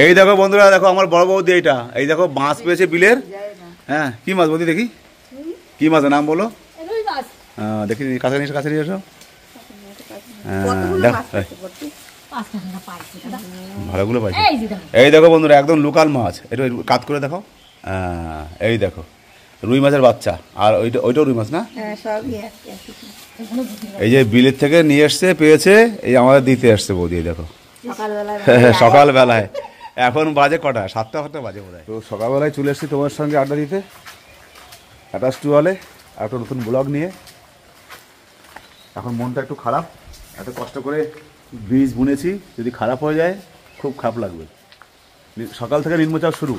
এই দেখো বন্ধুরা, দেখো আমার বড় বৌদি, এইটা এই দেখো মাছ পেয়েছে বিলের। হ্যাঁ, কি মাছ বৌদি দেখি, কি মাছের নাম বলো? দেখি কাছে নিয়ে কাছে নিয়ে এসো। ভালোগুলো পাইছে। এই দেখো বন্ধুরা, একদম লোকাল মাছ। এটা কাট করে দেখো। এই দেখো রুই মাছের বাচ্চা। আর ওইটাও রুই মাছ না? এই যে বিলের থেকে নিয়ে এসছে, পেয়েছে, এই আমাদের দিতে আসছে বৌদি। এই দেখো সকালবেলায়। এখন বাজে কটা? 7টা বাজে বোধ হয়। তো সকালবেলায় চলে এসছি তোমার সঙ্গে আড্ডা দিতে, অ্যাটাচ টুয়ালে একটা নতুন ব্লগ নিয়ে। এখন মনটা একটু খারাপ, এত কষ্ট করে বীজ বুনেছি, যদি খারাপ হয়ে যায় খুব খারাপ লাগবে। সকাল থেকে নিম্নচাপ শুরু,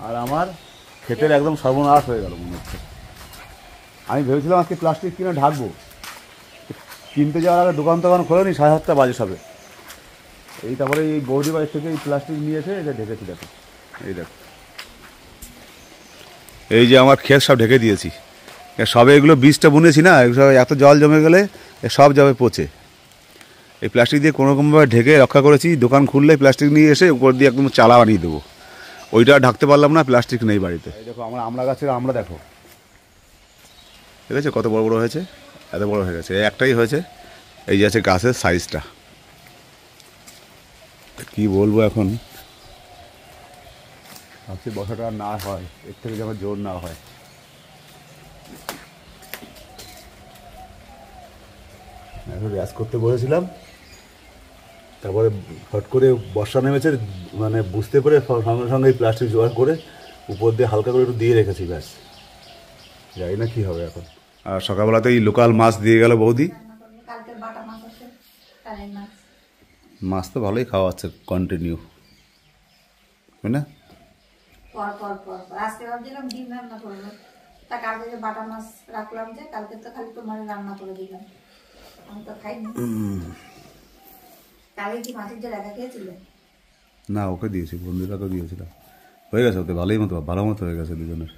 আর আমার ক্ষেতের একদম সর্বনাশ হয়ে গেল মনে হচ্ছে। আমি ভেবেছিলাম আজকে প্লাস্টিক কিনে ঢাকবো, কিনতে যাওয়ার আগে দোকান খোলেনি, 7:30 বাজে সবে। এই তারপরে এই বৌদি বাড়ির থেকে এই প্লাস্টিক নিয়ে এসে এটা ঢেকেছি। দেখো এই দেখো, এই যে আমার ক্ষেত সব ঢেকে দিয়েছি। সবে এগুলো বীজটা বুনেছি না, এত জল জমে গেলে সব যাবে পচে। এই প্লাস্টিক দিয়ে কোনোরকমভাবে ঢেকে রক্ষা করেছি। দোকান খুললে প্লাস্টিক নিয়ে এসে উপর দিয়ে একদম চালা বানিয়ে দেবো। ওইটা ঢাকতে পারলাম না, প্লাস্টিক নেই বাড়িতে। এই দেখো আমার আমড়া গাছের আমড়া দেখো, ঠিক আছে কত বড় বড় হয়েছে, এত বড় হয়ে গেছে। একটাই হয়েছে, এই যে আছে গাছের সাইজটা। কি বলবো এখন, ভাবছি বসাটা না হয়, এর থেকে যেন জোর না হয়। এখন র্যাস করতে বলেছিলাম, তারপরে হট করে বর্ষা নেমেছে, মানে বুঝতে পেরে সঙ্গে সঙ্গে এই প্লাস্টিক জোগাড় করে উপর দিয়ে হালকা করে একটু দিয়ে রেখেছি, ব্যাস। জানি না কী হবে এখন। আর সকালবেলাতেই লোকাল মাছ দিয়ে গেল বৌদি। মাছ তো ভালোই খাওয়া হচ্ছে কন্টিনিউ, তাই না? আজকে ভাবছিলাম ডিম রান্না করবো, তা কালকে যে বাটা মাছ রাখলাম, যে কালকে তো খালি তোমার রান্না করে দিলাম, আমি তো খাইনি। কালকে কি মাছের যে রাখা খেয়েছিলে? না, ওকে দিয়েছি, বন্ধুরাকে দিয়েছিলাম। হয়ে গেছে ওতে ভালো মতো হয়ে গেছে দুজনের।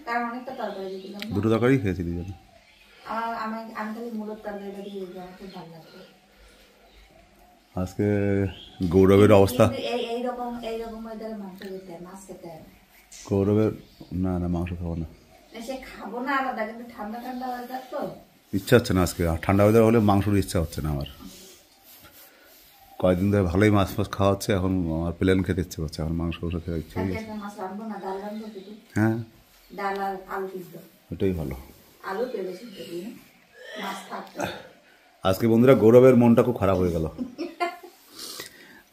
কারণ অনেকটা তরকারি দিয়েছিলাম, 2টো তরকারি খেয়েছি দুজনে। আমি খালি মুলোর তরকারিটা দিয়ে দিলাম, খুব ভালো লাগবে। আজকে গৌরবের অবস্থা এইরকম ওয়েদারে মাংস খেতে, মাছ খেতে হয়। গৌরবের না মাংস খাবো না, সে খাবো না আলাদা, কিন্তু ঠান্ডা ওয়েদার তো ইচ্ছা হচ্ছে না আজকে। ঠান্ডা ওয়েদার হলে মাংসর ইচ্ছা হচ্ছে না আমার। কয়েকদিন ধরে ভালোই মাছ খাওয়া হচ্ছে, এখন আমার প্লেন খেতে ইচ্ছে করছে, এখন মাংস খেতে ইচ্ছে হচ্ছে। হ্যাঁ, ডাল আর আলু সিদ্ধ, ওটাই ভালো। আলু পেলে সিদ্ধ দিয়ে মাছ থাকতে। আজকে বন্ধুরা গৌরবের মনটা খুব খারাপ হয়ে গেল।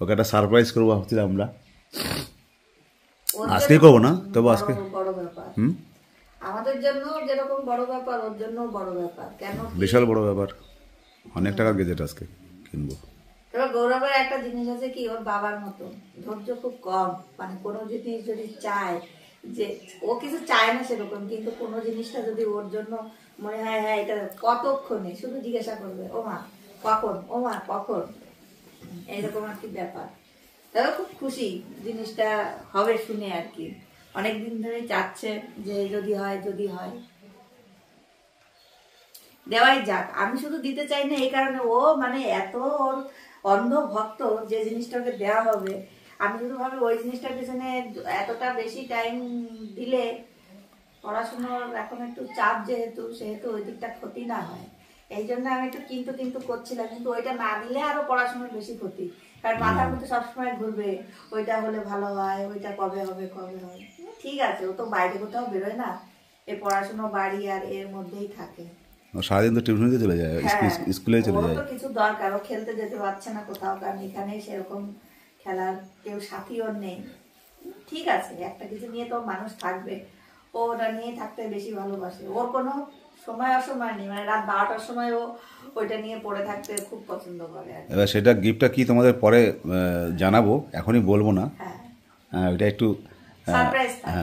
ওকে একটা সারপ্রাইজ করবো ভাবছিলাম আমরা, আজকেই করবো না, তবে আজকে বড় ব্যাপার। আমাদের জন্য যেরকম বড় ব্যাপার, ওর জন্য বড় ব্যাপার। কেন? বিশাল বড় ব্যাপার, অনেক টাকার গেজেট আজকে কিনবো। এবার গৌরবের একটা জিনিস আছে কি, ওর বাবার মতো ধৈর্য খুব কম। মানে কোনো জিনিস যদি চায়, যে ও কিছু চায় না সেরকম, কিন্তু কোনো জিনিসটা যদি ওর জন্য মনে হয় হ্যাঁ এটা কতক্ষণে, শুধু জিজ্ঞাসা করবে ও মা কখন, ও মা কখন, এইরকম আর কি ব্যাপার। তারা খুব খুশি জিনিসটা হবে শুনে আর কি, অনেকদিন ধরে চাচ্ছে যে যদি হয় দেওয়াই যাক। আমি শুধু দিতে চাই না এই কারণে, ও মানে এত ওর অন্ধ ভক্ত, যে জিনিসটাকে দেওয়া হবে, আমি শুধু ভাবি ওই জিনিসটার পেছনে এতটা বেশি টাইম দিলে পড়াশোনার এখন একটু চাপ, সেহেতু ওই দিকটা ক্ষতি না হয়, এই জন্য আমি একটু কিন্তু করছিলাম। কিন্তু ওইটা না দিলে আরো পড়াশোনার বেশি ক্ষতি, কারণ মাথার মধ্যে সবসময় ঘুরবে ওইটা হলে ভালো হয়, ওইটা কবে হবে। ঠিক আছে, ও তো বাইরে কোথাও বেরোয় না, এই পড়াশোনা বাড়ি আর এর মধ্যেই থাকে। সারাদিন তো টিউশনিতে চলে যায়, স্কুলে চলে যায়। তো কিছু দরকার, ও খেলতে যেতে পারছে না কোথাও, কারণ এখানে সেরকম খেলার কেউ সাথী ওর নেই। ঠিক আছে, একটা কিছু নিয়ে তো মানুষ থাকবে, ও ওটা নিয়ে থাকতে বেশি ভালোবাসে। ওর কোনো সময় অসময় নেই, মানে রাত 12টার সময় ও ওইটা নিয়ে পড়ে থাকতে খুব পছন্দ করে। এবার সেটা গিফটটা কি তোমাদের পরে জানাবো, এখনই বলবো না। হ্যাঁ, ওইটা একটু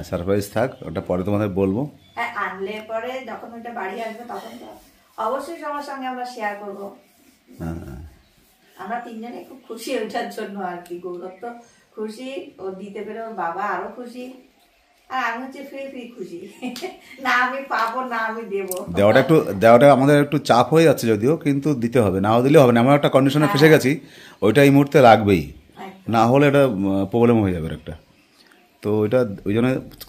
সারপ্রাইজ থাক, ওটা পরে তোমাদের বলবো। হ্যাঁ, আনলে পরে যখন ওইটা বাড়ি আসবে তখন তো অবশ্যই সবার সঙ্গে আমরা শেয়ার করবো। আমরা তিনজনে খুব খুশি ওইটার জন্য আর কি। গৌরব তো খুশি, ও দিতে পেরে ওর বাবা আরো খুশি, আর আমি হচ্ছে ফ্রি খুশি। না আমি পাবো, না আমি দেবো। দেওয়াটা আমাদের একটু চাপ হয়ে যাচ্ছে যদিও, কিন্তু দিতে হবে, নাও দিলে হবে না। আমরা একটা কন্ডিশনে ফেসে গেছি, ওইটা এই মুহূর্তে লাগবেই। না হলে এটা প্রবলেম হয়ে যাবে একটা। তো ওইটা ওই জন্য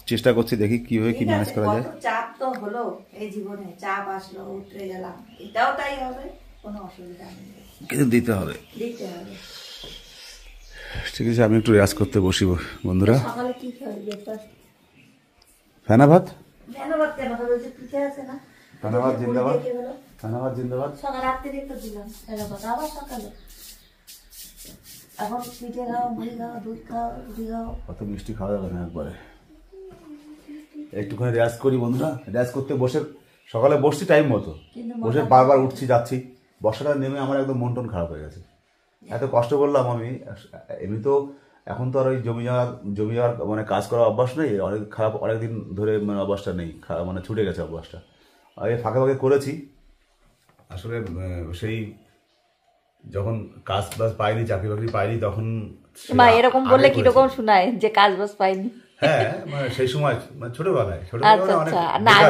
চেষ্টা করছি, দেখি কীভাবে কী ম্যানেজ করা যায়। চাপ তো হলো এই জীবনে, চাপ আসলো, উঠে গেলাম, এটাও তাই হবে, কোনো অসুবিধা নেই, কিন্তু দিতে হবে। ঠিক আছে, আমি একটু রেয়াজ করতে বসিব বন্ধুরা। সকালে কি খাবে ব্রেকফাস্ট? ফেনা ভাত। ফেনা ভাত কেন খাবে? যে পিঠে আছে না, ফেনা ভাত জিন্দাবাদ, ফেনা ভাত জিন্দাবাদ। সকাল রাত্রে তো দিলাম ফেনা ভাত, আবার সকালে এখন পিঠে খাও, মুড়ি খাও, দুধ খাও, রুটি খাও। অত মিষ্টি খাওয়া যাবে না একবারে, একটুখানি রেয়াজ করি বন্ধুরা। রেয়াজ করতে বসে সকালে বসছি টাইম মতো, বসে বারবার উঠছি যাচ্ছি, বর্ষাটা নেমে আমার একদম মন টন খারাপ হয়ে গেছে। এত কষ্ট করলাম আমি, এমনি তো এখন তো আর ওই জমি যাওয়ার মানে কাজ করার অভ্যাস নেই, অনেক খারাপ, অনেক দিন ধরে মানে অভ্যাসটা নেই, মানে ছুটে গেছে অভ্যাসটা। আর এই ফাঁকে ফাঁকে করেছি আসলে, সেই যখন কাজ বাজ পাইনি, চাকরি বাকরি পাইনি, তখন এরকম বললে কিরকম শোনায় যে কাজ বাজ পাইনি? হ্যাঁ, মানে সেই সময় মানে ছোটবেলায়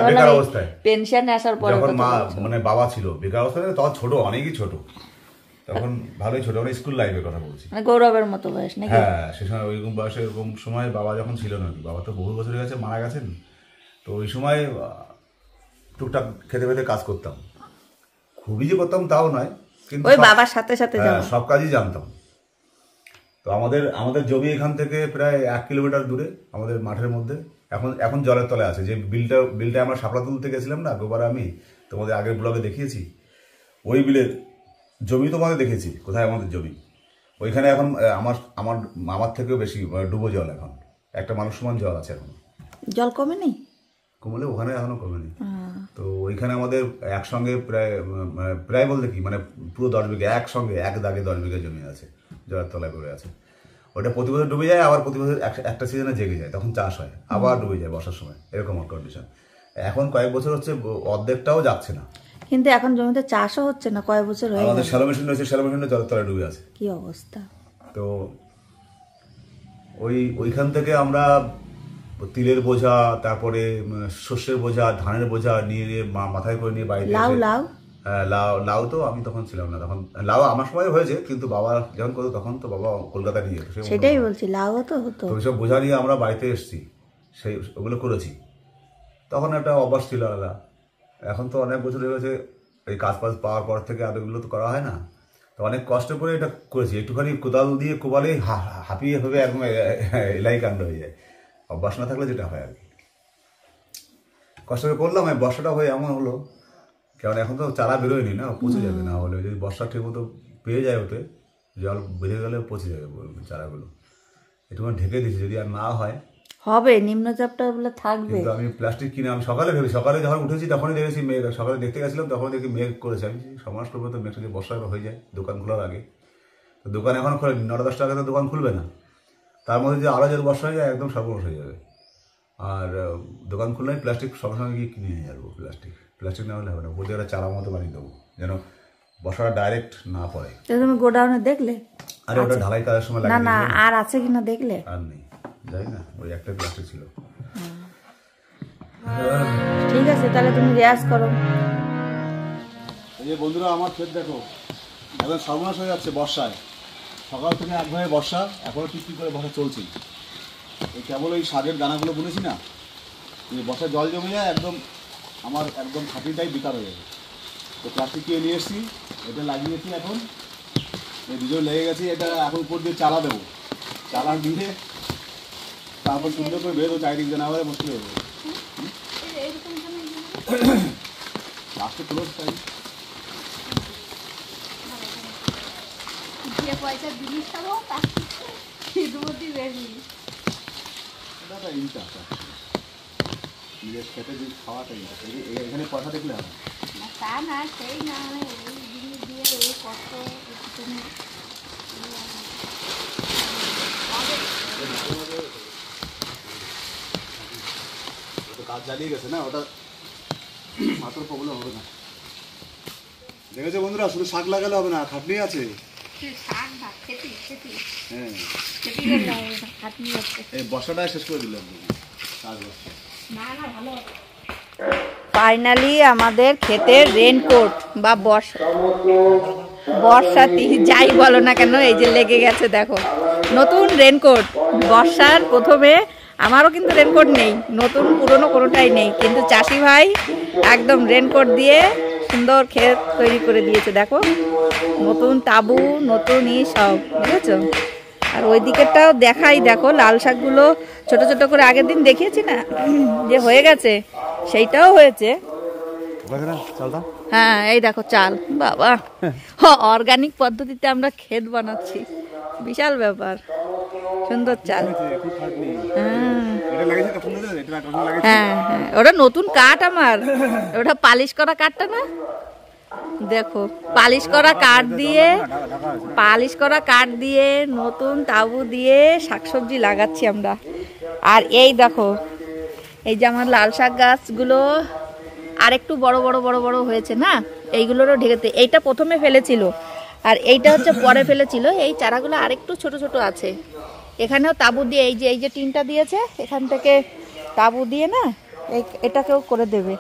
বেকার অবস্থায়, পেনশন আসার পরে যখন মা মানে বাবা ছিল বেকার অবস্থায়, তখন ছোট, অনেকই ছোট, তখন ভালোই ছোট, মানে স্কুল লাইফের কথা বলছি, মানে গৌরবের মতো বয়স নাকি? হ্যাঁ, সে সময় ওইরকম বয়সে, এরকম সময় বাবা যখন ছিল না, বাবা তো বহু বছর গেছে, মারা গেছেন। তো ওই সময় টুকটাক খেতে খেতে কাজ করতাম, খুবই যে করতাম তাও নয়, কিন্তু ওই বাবার সাথে সাথে সব কাজই জানতাম। তো আমাদের জমি এখান থেকে প্রায় 1 কিলোমিটার দূরে, আমাদের মাঠের মধ্যে, এখন জলের তলে আছে। যে বিলটা আমরা শাপলা তুলতে গেছিলাম না গোবার, আমি তোমাদের আগের ব্লগে দেখিয়েছি, ওই বিলের জমি তোমাদের দেখেছি কোথায় আমাদের জমি, ওইখানে এখন আমার থেকেও বেশি ডুবো জল, এখন একটা মানুষ সমান জল আছে, এখন জল কমেনি, কমলে ওখানে এখনো কমেনি। তো ওইখানে আমাদের একসঙ্গে প্রায় বলতে কি মানে পুরো 10 বিঘা একসঙ্গে এক দাগে 10 বিঘা জমি আছে, জলের তলায় পড়ে আছে। ওটা প্রতি বছর ডুবে যায়, আবার প্রতি বছর একটা সিজনে জেগে যায়, তখন চাষ হয়, আবার ডুবে যায় বর্ষার সময়, এরকম কন্ডিশন। এখন কয়েক বছর হচ্ছে অর্ধেকটাও যাচ্ছে না, কিন্তু এখন জমিতে চাষও হচ্ছে না, কয়েক বছর হয়ে গেছে। আমাদের শ্যালো মেশিন রয়েছে, শ্যালো মেশিনটা জলের তলায় ডুবে আছে, কি অবস্থা। তো ওইখান থেকে আমরা তিলের বোঝা, তারপরে শস্যের বোঝা, ধানের বোঝা নিয়ে মাথায় করে নিয়ে বাড়িতে, লাউ তো আমি তখন ছিলাম না, তখন লাউ আমার সময় হয়েছে, কিন্তু বাবা যখন করতো তখন তো বাবা কলকাতা নিয়ে যেত, সেটাই বলছি, লাউ তো হতো। তো ওইসব বোঝা নিয়ে আমরা বাড়িতে এসেছি, ওগুলো করেছি, তখন একটা অভ্যাস ছিল আলাদা। এখন তো অনেক বছর হয়ে গেছে, এই কাজ ফাজ পাওয়ার পর থেকে আর এগুলো তো করা হয় না, তো অনেক কষ্ট করে এটা করেছি। একটুখানি কোদাল দিয়ে কোবালেই হাঁপিয়ে হবে, একদম এলাই কাণ্ড হয়ে যায়, অভ্যাস না থাকলে যেটা হয় আর কি। কষ্ট করে করলাম, বর্ষাটা হয়ে এমন হলো, কারণ এখন তো চারা বেরোয়নি না, পচে যাবে, না হলে যদি বর্ষা ঠিক মতো পেয়ে যায়, ওতে জল বেঁধে গেলে পচে যাবে চারাগুলো, একটুখানি ঢেকে দিয়েছি, যদি আর না হয় হবে, নিম্নচাপটা বলে থাকবে। কিন্তু আমি প্লাস্টিক কিনে, আমি সকালে যখন উঠেছি তখনই দেখেছি মেঘ, সকালে দেখতে গেছিলাম তখন দেখি মেঘ করেছে, আমি সমাজ করবো তো মেঘটা যদি বর্ষা হয়ে যায় দোকান খোলার আগে, তো দোকান এখন খোলে 9-10 টাকা তো দোকান খুলবে না, তার মধ্যে যে আরও যদি বর্ষা হয়ে যায় একদম সর্বনাশ হয়ে যাবে। আর দোকান খুললে প্লাস্টিক সঙ্গে সঙ্গে গিয়ে কিনে নিয়ে যাবো, প্লাস্টিক না হলে হবে না, বলতে একটা চারা মতো বানিয়ে দেবো, যেন বর্ষাটা ডাইরেক্ট না পড়ে। তুমি গোডাউনে দেখলে? আরে ওটা ঢালাই কাজের সময় লাগে না, আর আছে কিনা দেখলে? আর নেই, যাই না, ওই একটা প্লাস্টিক ছিল। ঠিক আছে, তাহলে তুমি রেয়াজ করো। এই যে বন্ধুরা, আমার ক্ষেত দেখো একদম সর্বনাশ হয়ে যাচ্ছে বর্ষায়, সকাল থেকে একভাবে বর্ষা, এখনো টিপটি করে বর্ষা চলছে। এই কেবল ওই শাকের দানাগুলো বুনেছি না, বর্ষায় জল জমে যায়, আমার একদম খাটিটাই বেকার হয়ে যাবে। তো প্লাস্টিক কিনে নিয়ে এসেছি, এটা লাগিয়েছি, এখন এই দুজন লেগে গেছি, এটা এখন উপর দিয়ে চালা দেবো, চালা দিয়ে তারপর সুন্দর করে বেরোবো, চারিদিক জানা হলে মুশকিল হয়ে যাবে। লাস্টে তুলো চাই পয়সা জিনিস খাবো, নিজের খেতে যে খাওয়াটাই এখানে পয়সা দেখলে হবে তা না, সেই না ওই জিনিস দিয়ে এই কষ্ট কাজ চালিয়ে গেছে না, ওটা মাথার প্রবলেম হবে না। দেখেছো বন্ধুরা, শুধু শাক লাগালে হবে না, খাটনি আছে। হ্যাঁ, এই বর্ষাটা শেষ করে দিলাম। ফাইনালি আমাদের ক্ষেতের রেনকোট বা বর্ষাতি যাই বলো না কেন, এই যে লেগে গেছে দেখো, নতুন রেনকোট বর্ষার প্রথমে। আমারও কিন্তু রেনকোট নেই, নতুন পুরনো কোনোটাই নেই, কিন্তু চাষি ভাই একদম রেনকোট দিয়ে সুন্দর ক্ষেত তৈরি করে দিয়েছে। দেখো নতুন তাবু, নতুন সব, বুঝেছো? আর ওই দিকেরটাও দেখাই, দেখো লাল শাকগুলো ছোট ছোট করে আগের দিন দেখিয়েছি না যে হয়ে গেছে, সেইটাও হয়েছে। হ্যাঁ এই দেখো চাল, বাবা অর্গানিক পদ্ধতিতে আমরা ক্ষেত বানাচ্ছি, বিশাল ব্যাপার, সুন্দর চাল। হ্যাঁ হ্যাঁ ওটা নতুন কাঠ আমার, ওটা পালিশ করা কাঠটা না, দেখো পালিশ করা কাঠ দিয়ে নতুন তাবু দিয়ে শাকসবজি লাগাচ্ছি আমরা। আর এই দেখো এই যে আমার লাল শাক গাছগুলো আর একটু বড় বড় বড় বড় হয়েছে না, এইগুলোরও ঢেকেতে, এইটা প্রথমে ফেলেছিল আর এইটা হচ্ছে পরে ফেলেছিল। এই চারাগুলো আরেকটু ছোট ছোট আছে, এখানেও তাবু দিয়ে এই যে টিনটা দিয়েছে এখান থেকে তাবু দিয়ে না এটাকেও করে দেবে,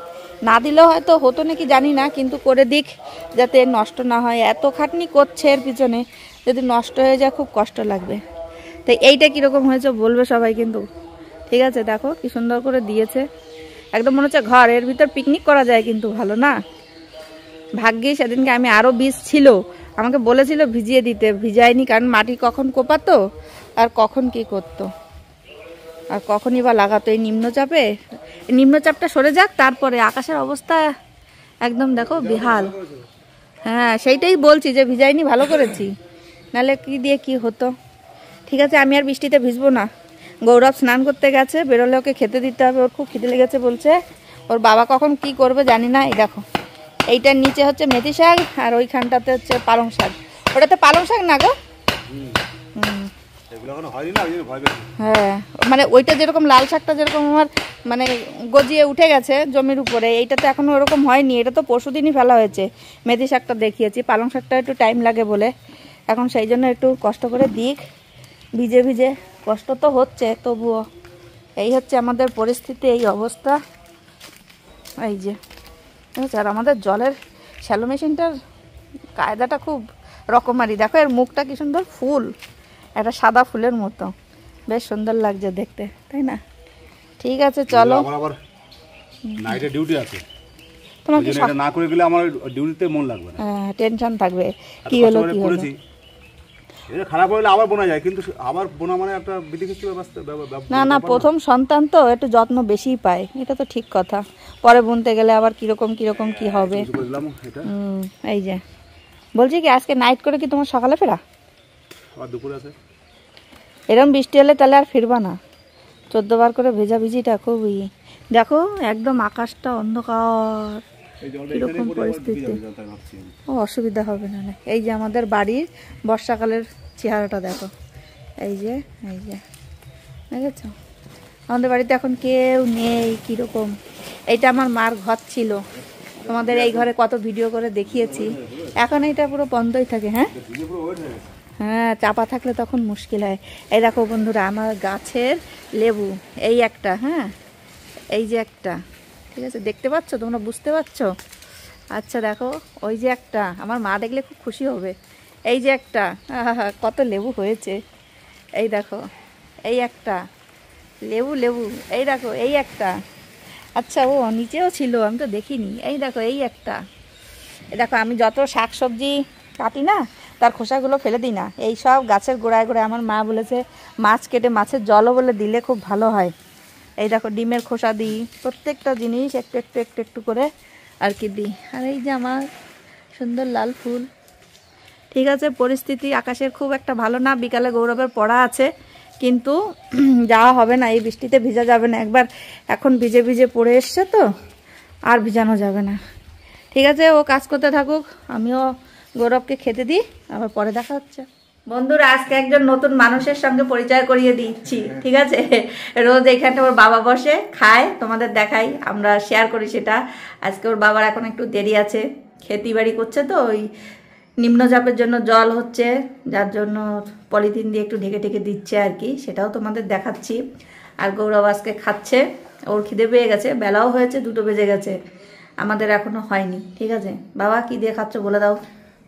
না দিলেও হয়তো হতো নাকি জানি না, কিন্তু করে দিক যাতে নষ্ট না হয়। এত খাটনি করছে এর পিছনে, যদি নষ্ট হয়ে যায় খুব কষ্ট লাগবে। তো এইটা কীরকম হয়েছে বলবে সবাই কিন্তু, ঠিক আছে? দেখো কি সুন্দর করে দিয়েছে, একদম মনে হচ্ছে ঘর, এর ভিতর পিকনিক করা যায়, কিন্তু ভালো না। ভাগ্যে সেদিনকে আমি আরও বীজ ছিল, আমাকে বলেছিল ভিজিয়ে দিতে, ভিজায়নি, কারণ মাটি কখন কোপাতো আর কখন কি করতো আর কখনই বা লাগাতো এই নিম্নচাপে। নিম্নচাপটা সরে যাক, তারপরে আকাশের অবস্থা একদম দেখো বেহাল। হ্যাঁ সেইটাই বলছি যে ভিজাইনি, ভালো করেছি, নাহলে কি দিয়ে কি হতো। ঠিক আছে আমি আর বৃষ্টিতে ভিজবো না। গৌরব স্নান করতে গেছে, বেরোলে ওকে খেতে দিতে হবে, ওর খুব খিদে লেগেছে বলছে, ওর বাবা কখন কি করবে জানি না। এই দেখো এইটার নিচে হচ্ছে মেথি শাক আর ওইখানটাতে হচ্ছে পালং শাক। ওটাতে পালং শাক না গো? হ্যাঁ মানে ওইটা যেরকম লাল শাকটা যেরকম আমার মানে গজিয়ে উঠে গেছে জমির উপরে, এইটাতে এখনো ওরকম হয়নি, এটা তো পরশুদিনই ফেলা হয়েছে। মেথি শাকটা দেখিয়েছি, পালং শাকটা একটু টাইম লাগে বলে এখন সেই জন্য একটু কষ্ট করে দিক, ভিজে ভিজে কষ্ট তো হচ্ছে, তবুও এই হচ্ছে আমাদের পরিস্থিতি, এই অবস্থা। এই যে আর আমাদের জলের শ্যালো মেশিনটার কায়দাটা খুব রকমারি, দেখো এর মুখটা কি সুন্দর, ফুল, একটা সাদা ফুলের মতো, বেশ সুন্দর লাগছে দেখতে, তাই না? ঠিক আছে চলো, নাইটে ডিউটি আছে, তোমার কি এটা না করে গেলে আমার ডিউটিতে মন লাগবে না, হ্যাঁ টেনশন থাকবে কি হলো কি হলো। এটা খারাপ হলে আবার বোনা যায়, কিন্তু আবার বোনা মানে একটা বিধিখিস্তি ব্যবস্থা। না না প্রথম সন্তান তো একটু যত্ন বেশিই পায়, এটা তো ঠিক কথা, পরে বুনতে গেলে আবার কিরকম কিরকম কি হবে। এই যে বলছি কি আজকে নাইট করে কি তোমার সকালে ফেরা? আবার দুপুরে আছে, এরকম বৃষ্টি হলে তাহলে আর ফিরবা না, 14 বার করে ভেজা ভিজিটা খুবই। দেখো একদম আকাশটা অন্ধকার, কিরকম পরিস্থিতি, ও অসুবিধা হবে না। এই যে আমাদের বাড়ির বর্ষাকালের চেহারাটা দেখো, এই যে দেখেছ, আমাদের বাড়িতে এখন কেউ নেই, কিরকম। এইটা আমার মার ঘর ছিল, তোমাদের এই ঘরে কত ভিডিও করে দেখিয়েছি, এখন এইটা পুরো বন্ধই থাকে। হ্যাঁ হ্যাঁ চাপা থাকলে তখন মুশকিল হয়। এই দেখো বন্ধুরা আমার গাছের লেবু, এই একটা, হ্যাঁ এই যে একটা, ঠিক আছে দেখতে পাচ্ছ তোমরা, বুঝতে পারছো? আচ্ছা দেখো ওই যে একটা, আমার মা দেখলে খুব খুশি হবে। এই যে একটা, কত লেবু হয়েছে, এই দেখো এই একটা লেবু, এই দেখো এই একটা, আচ্ছা ও নিচেও ছিল আমি তো দেখিনি, এই দেখো এই একটা। এই দেখো আমি যত শাক সবজি কাটি না তার খোসাগুলো ফেলে দিই না, এই সব গাছের গোড়ায় গোড়ায় আমার মা বলেছে মাছ কেটে মাছের জলও বলে দিলে খুব ভালো হয়। এই দেখো ডিমের খোসা দিই, প্রত্যেকটা জিনিস একটু একটু একটু একটু করে আর কি দিই। আর এই যে আমার সুন্দর লাল ফুল। ঠিক আছে পরিস্থিতি আকাশের খুব একটা ভালো না, বিকালে গৌরবের পড়া আছে, কিন্তু যাওয়া হবে না, এই বৃষ্টিতে ভিজা যাবে না, একবার এখন ভিজে ভিজে পড়ে এসছে তো আর ভিজানো যাবে না। ঠিক আছে ও কাজ করতে থাকুক, আমিও গৌরবকে খেতে দিই, আবার পরে দেখা হচ্ছে। বন্ধুরা আজকে একজন নতুন মানুষের সঙ্গে পরিচয় করিয়ে দিচ্ছি, ঠিক আছে? রোজ এখানে ওর বাবা বসে খায়, তোমাদের দেখাই, আমরা শেয়ার করি সেটা। আজকে ওর বাবার এখন একটু দেরি আছে, খেতি বাড়ি করছে তো, ওই নিম্নচাপের জন্য জল হচ্ছে, যার জন্য পলিথিন দিয়ে একটু ঢেকে ঢেকে দিচ্ছে আর কি, সেটাও তোমাদের দেখাচ্ছি। আর গৌরব আজকে খাচ্ছে, ওর খিদে পেয়ে গেছে, বেলাও হয়েছে, 2টো বেজে গেছে, আমাদের এখনো হয়নি। ঠিক আছে বাবা কি দিয়ে খাচ্ছ বলে দাও?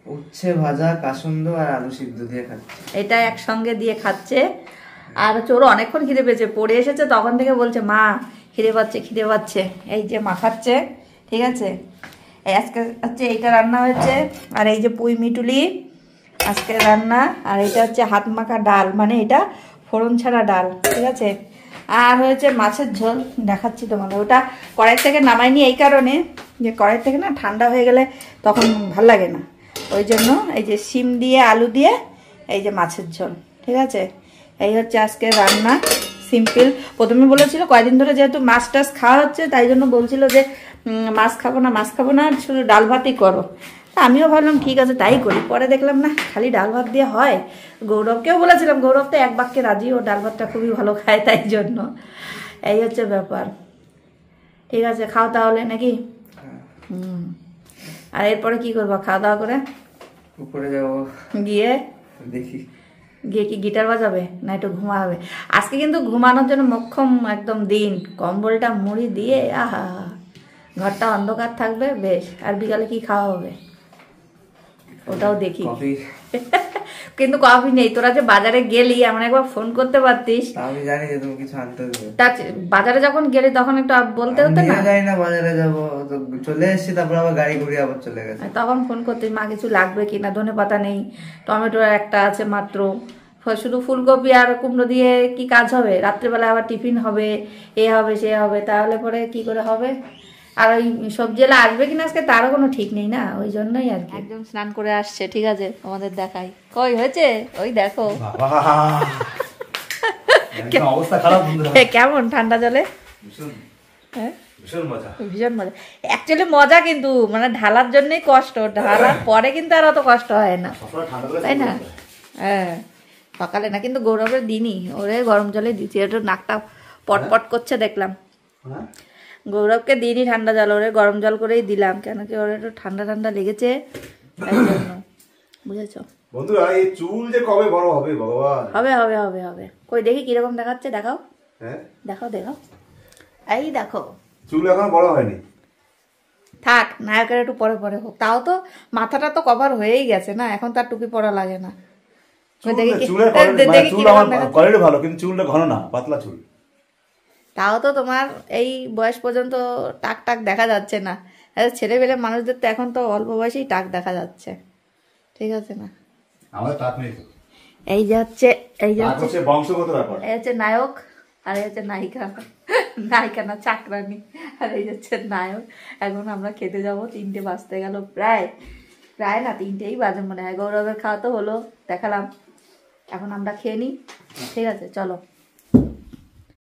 উচ্ছে ভাজা, কাসুন্দ আর আলু সিদ্ধ দিয়ে খাচ্ছে। এটা একসঙ্গে দিয়ে খাচ্ছে। আর চোর অনেকক্ষণ খিদে পেয়েছে, পড়ে এসেছে তখন থেকে বলছে মা খিদে পাচ্ছে খিদে পাচ্ছে। এই যে মা খাচ্ছে, ঠিক আছে। এই আজকে হচ্ছে এইটা রান্না হয়েছে, আর এই যে পুঁই মিটুলি আজকে রান্না, আর এটা হচ্ছে হাত মাখা ডাল, মানে এটা ফোড়ন ছাড়া ডাল, ঠিক আছে। আর হয়েছে মাছের ঝোল, দেখাচ্ছি তোমাদের। ওটা কড়াই থেকে নামাইনি এই কারণে যে কড়াই থেকে না ঠান্ডা হয়ে গেলে তখন ভাল লাগে না, ওই জন্য এই যে শিম দিয়ে আলু দিয়ে এই যে মাছের ঝোল, ঠিক আছে। এই হচ্ছে আজকে রান্না, সিম্পল। প্রথমে বলেছিল কয়দিন ধরে যেহেতু মাছ টাছ খাওয়া হচ্ছে, তাই জন্য বলছিল যে মাছ খাবো না, শুধু ডাল ভাতই করো। তা আমিও ভাবলাম ঠিক আছে তাই করি। পরে দেখলাম না, খালি ডাল ভাত দিয়ে হয়। গৌরবকেও বলেছিলাম, গৌরব তো এক বাক্যে রাজি, ও ডাল ভাতটা খুবই ভালো খায়, তাই জন্য। এই হচ্ছে ব্যাপার, ঠিক আছে। খাও তাহলে নাকি? আর এরপরে কি করবো খাওয়া দাওয়া করে? উপরে যাবো, গিয়ে দেখি গিয়ে কি গিটার বাজাবে না একটু ঘুমাবে? আজকে কিন্তু ঘুমানোর জন্য মক্ষম একদম দিন, কম্বলটা মুড়ি দিয়ে আহা, ঘরটা অন্ধকার থাকবে বেশ। আর বিকালে কি খাওয়া হবে ওটাও দেখি। কফি। কিন্তু কফি নেই, তোরা যে বাজারে গেলি আমার একবার ফোন করতে পারতিস। আমি জানি যে তুমি কিছু আনতে হবে। তা বাজারে যখন গেলি তখন একটু বলতে হতো না? যাই না, বাজারে যাবো তো চলে এসেছি, তারপর আবার গাড়ি ঘুরিয়ে আবার চলে গেছে। তখন ফোন করতিস মা কিছু লাগবে কিনা, ধনে পাতা নেই, টমেটো একটা আছে মাত্র, শুধু ফুলকপি আর কুমড়ো দিয়ে কি কাজ হবে? রাত্রেবেলা আবার টিফিন হবে, এ হবে সে হবে, তাহলে পরে কি করে হবে? আর ওই সবজিওয়ালা আসবে কিনা আজকে তারও কোনো ঠিক নেই না, ওই জন্যই আর কি। একদম স্নান করে আসছে, ঠিক আছে, তোমাদের দেখাই। কই হয়েছে? ওই দেখো অবস্থা খারাপ বন্ধুরা। কেমন ঠান্ডা জলে? হ্যাঁ ভীষণ মজা, ভীষণ মজা। অ্যাকচুয়ালি মজা, কিন্তু মানে ঢালার জন্যই কষ্ট, ঢালার পরে কিন্তু আর অত কষ্ট হয় না, তাই না? হ্যাঁ সকালে না, কিন্তু গৌরবের দিনই ওরে গরম জলে দিচ্ছি, একটু নাকটা পটপট করছে দেখলাম। গৌরবকে দিনই ঠান্ডা জল, ওরে গরম জল করেই দিলাম, কেন কি ওর একটু ঠান্ডা ঠান্ডা লেগেছে, তাই জন্য, বুঝেছো বন্ধুরা? এই চুল যে কবে বড় হবে ভগবান। হবে হবে হবে হবে। কই দেখি কিরকম দেখাচ্ছে, দেখাও। হ্যাঁ দেখাও দেখাও, এই দেখো চুল এখন বড় হয়নি। থাক, নায়কের একটু পরে পরে হোক। তাও তো মাথাটা তো কভার হয়েই গেছে না, এখন তার টুপি পরা লাগে না। কোয়ালিটি ভালো, কিন্তু চুলটা ঘন না, পাতলা চুল। তাও তো তোমার এই বয়স পর্যন্ত টাক টাক দেখা যাচ্ছে না। ছেলেবেলে মানুষদের তো এখন তো অল্প বয়সেই টাক দেখা যাচ্ছে, ঠিক আছে না? আমাদের টাক নেই তো। এই যে হচ্ছে, এই যে হচ্ছে বংশগত ব্যাপার। এই হচ্ছে নায়ক, আর এই হচ্ছে নায়িকা, নায়িকা না চাকরানি, আর এই হচ্ছে নায়ক। এখন আমরা খেতে যাবো, 3টে বাজতে গেল প্রায়, প্রায় না 3টেই বাজে মনে হয়। গৌরবের খাওয়া তো হলো, দেখালাম, এখন আমরা খেয়ে নিই, ঠিক আছে চলো।